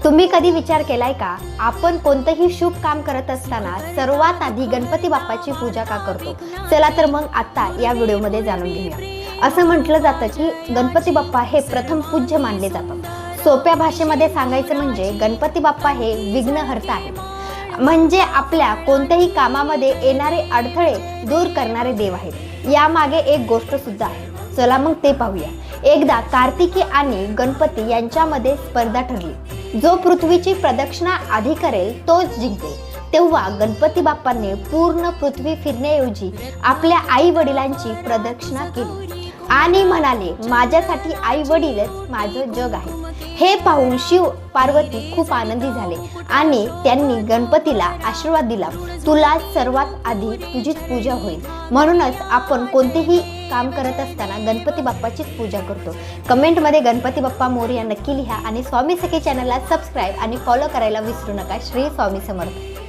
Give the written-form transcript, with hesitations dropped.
तुम्ही कधी विचार केलाय का, आपण कोणतंही शुभ काम करत असताना सर्वात आधी गणपती बाप्पाची पूजा का करतो? चला तर मग आता या व्हिडिओमध्ये जाणून घेऊया। असं म्हटलं जातं की गणपती बाप्पा हे प्रथम पूज्य मानले जातात। सोप्या भाषेमध्ये सांगायचं म्हणजे गणपती बाप्पा हे विघ्नहर्ता आहेत, म्हणजे आपल्या कोणत्याही कामामध्ये येणारे अडथळे दूर करणारे देव आहेत। यामागे एक गोष्ट सुद्धा आहे, चला मग ते पाहूया। एकदा कार्तिकी आणि गणपती यांच्यामध्ये स्पर्धा ठरली, जो पृथ्वीची प्रदक्षिणा आधी करेल तोच जिंकेल। तेव्हा गणपती बाप्पांनी पूर्ण पृथ्वी फिरण्याऐवजी आपल्या आई वडिलांची प्रदक्षिणा केली आणि म्हणाले, माझ्यासाठी आई वडीलच माझं जग आहे। हे पाहून शिव पार्वती खूप आनंदी झाले आणि त्यांनी गणपतीला आशीर्वाद दिला, तुला सर्वात आधी तुझीच पूजा होईल। म्हणूनच आपण कोणतेही काम करत असताना गणपती बाप्पाचीच पूजा करतो। कमेंटमध्ये गणपती बाप्पा मोरया नक्की लिहा आणि स्वामी सखी चॅनलला सबस्क्राईब आणि फॉलो करायला विसरू नका। श्री स्वामी समर्थ।